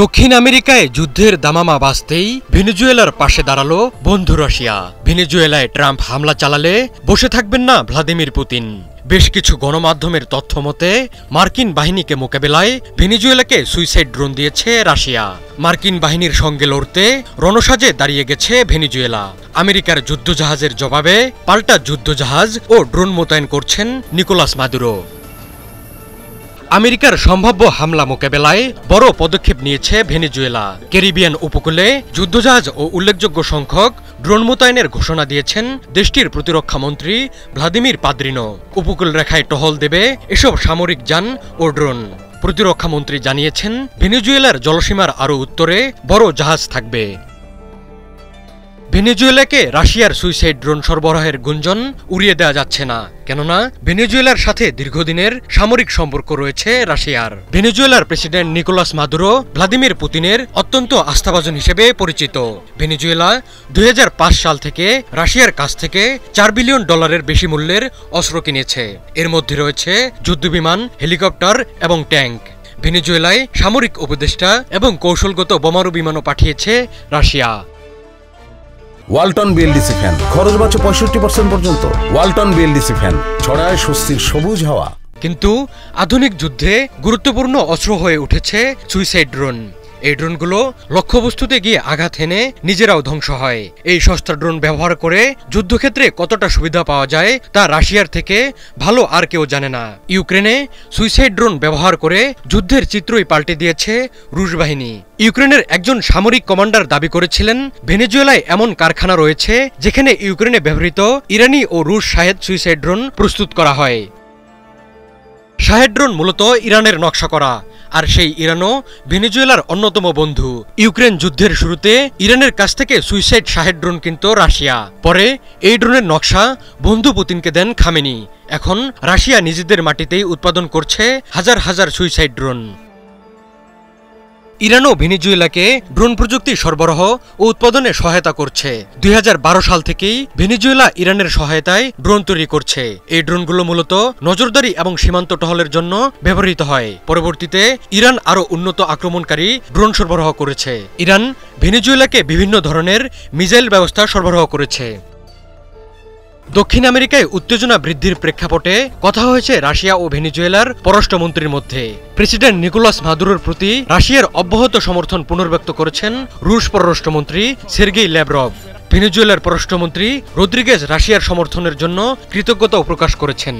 দক্ষিণ আমেরিকায় যুদ্ধের দামামা বাজতেই ভেনেজুয়েলার পাশে দাঁড়ালো বন্ধু রাশিয়া। ভেনেজুয়েলায় ট্রাম্প হামলা চালালে বসে থাকবেন না ভ্লাদিমির পুতিন। বেশ কিছু গণমাধ্যমের তথ্য মতে মার্কিন বাহিনীকে মোকাবেলায় ভেনেজুয়েলাকে সুইসাইড ড্রোন দিয়েছে রাশিয়া। মার্কিন বাহিনীর সঙ্গে লড়তে রণসাজে দাঁড়িয়ে গেছে ভেনেজুয়েলা। আমেরিকার যুদ্ধজাহাজের জবাবে পাল্টা যুদ্ধজাহাজ ও ড্রোন মোতায়েন করছেন নিকোলাস মাদুরো। আমেরিকার সম্ভাব্য হামলা মোকাবেলায় বড় পদক্ষেপ নিয়েছে ভেনেজুয়েলা। ক্যারিবিয়ান উপকূলে যুদ্ধজাহাজ ও উল্লেখযোগ্য সংখ্যক ড্রোন মোতায়েনের ঘোষণা দিয়েছেন দেশটির প্রতিরক্ষা মন্ত্রী ভ্লাদিমির পাদ্রিনো। উপকূল রেখায় টহল দেবে এসব সামরিক যান ও ড্রোন। প্রতিরক্ষা মন্ত্রী জানিয়েছেন, ভেনেজুয়েলার জলসীমার আরও উত্তরে বড় জাহাজ থাকবে। ভেনেজুয়েলাকে রাশিয়ার সুইসাইড ড্রোন সরবরাহের গুঞ্জন উড়িয়ে দেওয়া যাচ্ছে না, কেননা ভেনেজুয়েলার সাথে দীর্ঘদিনের সামরিক সম্পর্ক রয়েছে রাশিয়ার। ভেনেজুয়েলার প্রেসিডেন্ট নিকোলাস মাদুরো ভ্লাদিমির পুতিনের অত্যন্ত আস্থাভাজন হিসেবে পরিচিত। ভেনেজুয়েলা 2005 সাল থেকে রাশিয়ার কাছ থেকে $4 বিলিয়ন বেশি মূল্যের অস্ত্র কিনেছে। এর মধ্যে রয়েছে যুদ্ধবিমান, হেলিকপ্টার এবং ট্যাঙ্ক। ভেনেজুয়েলায় সামরিক উপদেষ্টা এবং কৌশলগত বোমারু বিমানও পাঠিয়েছে রাশিয়া। ওয়ালটন বিএলডিসি ফ্যান, খরচ বাঁচে 65% পর্যন্ত। ওয়ালটন বিএলডিসি ফ্যান ছড়ায় স্বস্তির সবুজ হাওয়া। কিন্তু আধুনিক যুদ্ধে গুরুত্বপূর্ণ অস্ত্র হয়ে উঠেছে সুইসাইড ড্রোন। এই ড্রোনগুলো লক্ষ্যবস্তুতে গিয়ে আঘাত হেনে নিজেরাও ধ্বংস হয়। এই সস্তা ড্রোন ব্যবহার করে যুদ্ধক্ষেত্রে কতটা সুবিধা পাওয়া যায় তা রাশিয়ার থেকে ভালো আর কেউ জানে না। ইউক্রেনে সুইসাইড ড্রোন ব্যবহার করে যুদ্ধের চিত্রই পাল্টে দিয়েছে রুশ বাহিনী। ইউক্রেনের একজন সামরিক কমান্ডার দাবি করেছিলেন, ভেনেজুয়েলায় এমন কারখানা রয়েছে যেখানে ইউক্রেনে ব্যবহৃত ইরানি ও রুশ শাহেদ সুইসাইড ড্রোন প্রস্তুত করা হয়। শাহেদ ড্রোন মূলত ইরানের নকশা করা, আর সেই ইরানও ভেনেজুয়েলার অন্যতম বন্ধু। ইউক্রেন যুদ্ধের শুরুতে ইরানের কাছ থেকে সুইসাইড শাহেদ ড্রোন কিনত রাশিয়া। পরে এই ড্রোনের নকশা বন্ধু পুতিনকে দেন খামেনি। এখন রাশিয়া নিজেদের মাটিতেই উৎপাদন করছে হাজার হাজার সুইসাইড ড্রোন। ইরানও ভেনেজুয়েলাকে ড্রোন প্রযুক্তি সরবরাহ ও উৎপাদনে সহায়তা করছে। 2012 সাল থেকেই ভেনেজুয়েলা ইরানের সহায়তায় ড্রোন তৈরি করছে। এই ড্রোনগুলো মূলত নজরদারি এবং সীমান্ত টহলের জন্য ব্যবহৃত হয়। পরবর্তীতে ইরান আরও উন্নত আক্রমণকারী ড্রোন সরবরাহ করেছে। ইরান ভেনেজুয়েলাকে বিভিন্ন ধরনের মিসাইল ব্যবস্থা সরবরাহ করেছে। দক্ষিণ আমেরিকায় উত্তেজনা বৃদ্ধির প্রেক্ষাপটে কথা হয়েছে রাশিয়া ও ভেনেজুয়েলার পররাষ্ট্রমন্ত্রীর মধ্যে। প্রেসিডেন্ট নিকোলাস মাদুরোর প্রতি রাশিয়ার অব্যাহত সমর্থন পুনর্ব্যক্ত করেছেন রুশ পররাষ্ট্রমন্ত্রী সের্গেই ল্যাভরভ। ভেনেজুয়েলার পররাষ্ট্রমন্ত্রী রদ্রিগেজ রাশিয়ার সমর্থনের জন্য কৃতজ্ঞতাও প্রকাশ করেছেন।